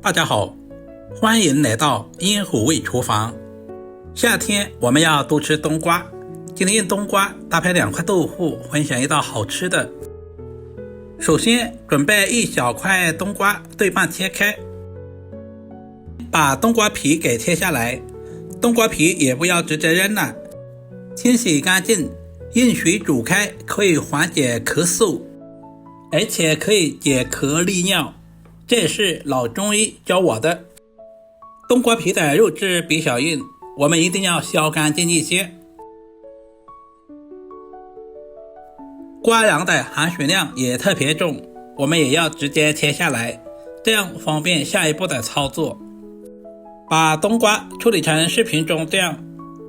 大家好，欢迎来到烟火味厨房。夏天我们要多吃冬瓜，今天用冬瓜搭配2块豆腐，分享一道好吃的。首先准备1小块冬瓜，对半切开，把冬瓜皮给切下来，冬瓜皮也不要直接扔了，清洗干净，用水煮开，可以缓解咳嗽，而且可以解咳利尿，这也是老中医教我的。冬瓜皮的肉质比较硬，我们一定要削干净一些。瓜瓤的含水量也特别重，我们也要直接切下来，这样方便下一步的操作。把冬瓜处理成视频中这样，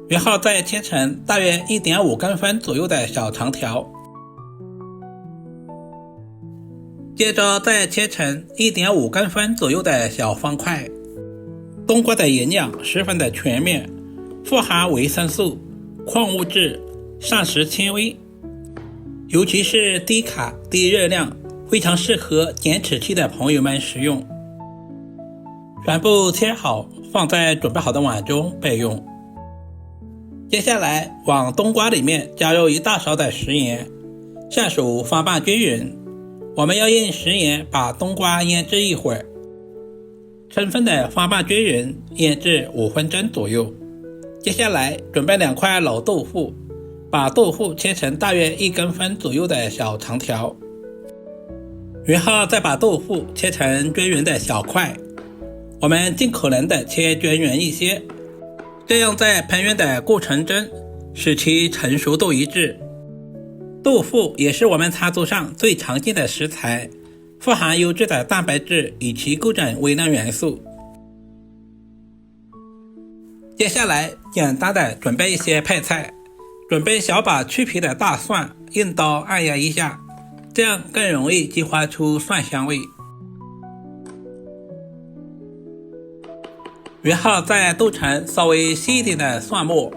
然后再切成大约 1.5 公分左右的小长条，接着再切成 1.5 公分左右的小方块。冬瓜的营养十分的全面，富含维生素、矿物质、膳食纤维，尤其是低卡低热量，非常适合减脂期的朋友们食用。全部切好，放在准备好的碗中备用。接下来往冬瓜里面加入1大勺的食盐，下手翻拌均匀。我们要用食盐把冬瓜腌制一会儿，充分的翻拌均匀，腌制5分钟左右。接下来准备2块老豆腐，把豆腐切成大约1公分左右的小长条，然后再把豆腐切成均匀的小块，我们尽可能的切均匀一些，这样在烹饪的过程中使其成熟度一致。豆腐也是我们餐桌上最常见的食材，富含优质的蛋白质以及各种微量元素。接下来简单的准备一些配菜，准备小把去皮的大蒜，用刀按压一下，这样更容易激发出蒜香味。然后再剁成稍微细一点的蒜末，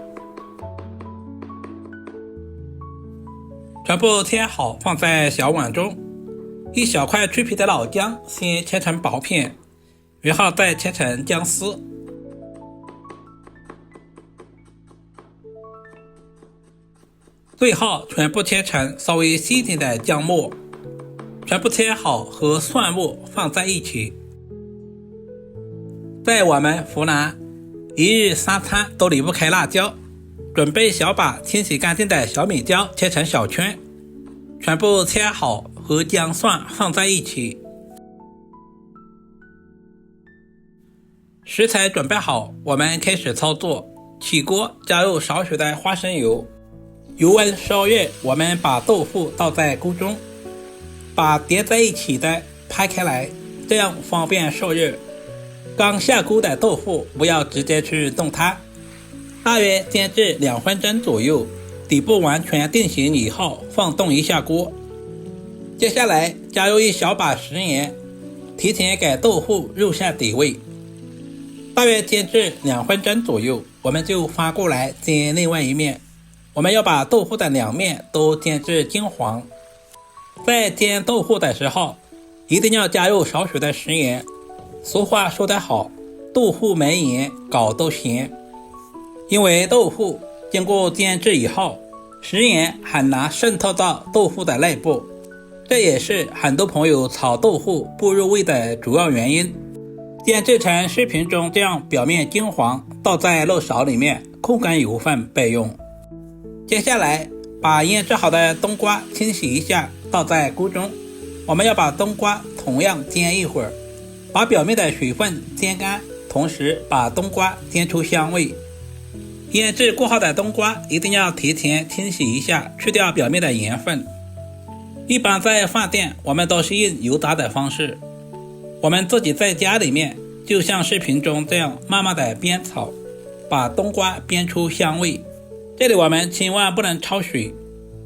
全部切好放在小碗中。1小块去皮的老姜先切成薄片，然后再切成姜丝，最后全部切成稍微细一点的姜末，全部切好和蒜末放在一起。在我们湖南1日3餐都离不开辣椒，准备小把清洗干净的小米椒切成小圈，全部切好和姜蒜放在一起。食材准备好，我们开始操作。起锅加入少许的花生油，油温烧热，我们把豆腐倒在锅中，把叠在一起的拍开来，这样方便受热。刚下锅的豆腐不要直接去动它，大约煎至2分钟左右，底部完全定型以后放动一下锅。接下来加入1小把食盐，提前给豆腐入下底味，大约煎至2分钟左右，我们就翻过来煎另外一面。我们要把豆腐的2面都煎至金黄。在煎豆腐的时候一定要加入少许的食盐，俗话说得好，豆腐没盐搞都咸。因为豆腐经过煎制以后，食盐很难渗透到豆腐的内部，这也是很多朋友炒豆腐不入味的主要原因。煎制成视频中这样表面金黄，倒在漏勺里面控干油分备用。接下来把腌制好的冬瓜清洗一下，倒在锅中，我们要把冬瓜同样煎一会儿，把表面的水分煎干，同时把冬瓜煎出香味。腌制过后的冬瓜一定要提前清洗一下，去掉表面的盐分。一般在饭店我们都是用油炸的方式，我们自己在家里面就像视频中这样慢慢的煸炒，把冬瓜煸出香味。这里我们千万不能焯水，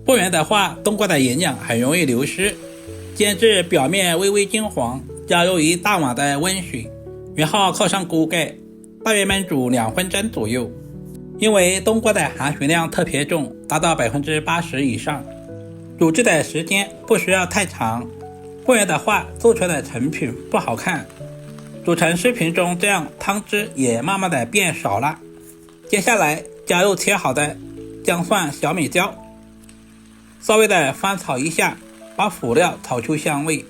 不然的话冬瓜的营养很容易流失。煎至表面微微金黄，加入1大碗的温水，然后扣上锅盖，大约焖煮2分钟左右。因为冬瓜的含水量特别重，达到 80% 以上，煮制的时间不需要太长，不然的话做出来的成品不好看。煮成视频中这样，汤汁也慢慢的变少了。接下来加入切好的姜蒜、小米椒，稍微的翻炒一下，把辅料炒出香味。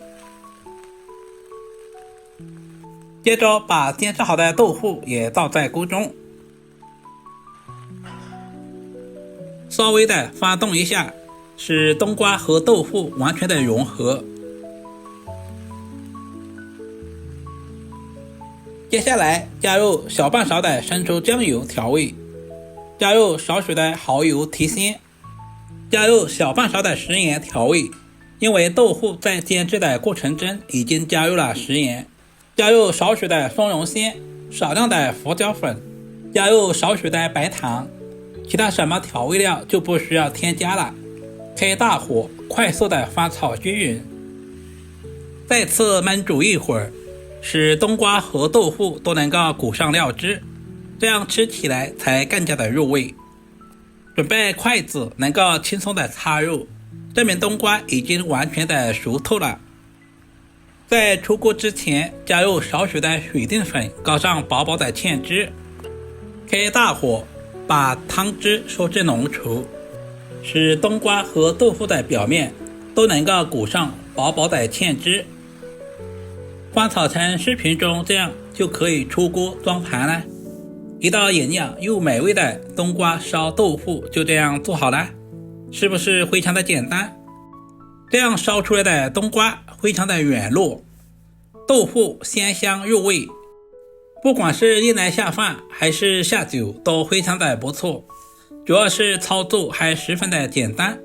接着把煎制好的豆腐也倒在锅中，稍微的翻动一下，使冬瓜和豆腐完全的融合。接下来加入小半勺的生抽酱油调味，加入少许的蚝油提鲜，加入小半勺的食盐调味，因为豆腐在煎制的过程中已经加入了食盐。加入少许的松茸鲜，少量的胡椒粉，加入少许的白糖，其他什么调味料就不需要添加了。开大火快速的翻炒均匀，再次焖煮一会儿，使冬瓜和豆腐都能够裹上料汁，这样吃起来才更加的入味。准备筷子能够轻松的插入，证明冬瓜已经完全的熟透了。在出锅之前加入少许的水淀粉，搞上薄薄的芡汁，开大火把汤汁收至浓稠，使冬瓜和豆腐的表面都能够裹上薄薄的芡汁。翻炒成视频中这样就可以出锅装盘了。一道营养又美味的冬瓜烧豆腐就这样做好了，是不是非常的简单？这样烧出来的冬瓜非常的软糯，豆腐鲜香入味，不管是用来下饭还是下酒都非常的不错，主要是操作还十分的简单。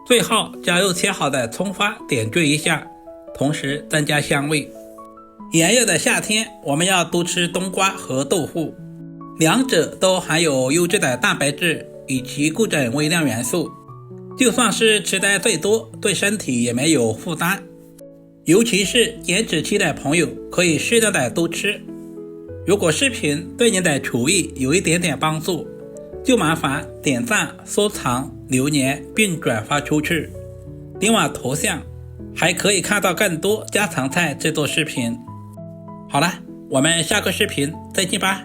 最后加入切好的葱花点缀一下，同时增加香味。炎热的夏天我们要多吃冬瓜和豆腐，两者都含有优质的蛋白质以及各种微量元素，就算是吃的最多，对身体也没有负担。尤其是减脂期的朋友可以适当的多吃。如果视频对您的厨艺有一点点帮助，就麻烦点赞、收藏、留言并转发出去。点我头像还可以看到更多家常菜制作视频。好了，我们下个视频再见吧。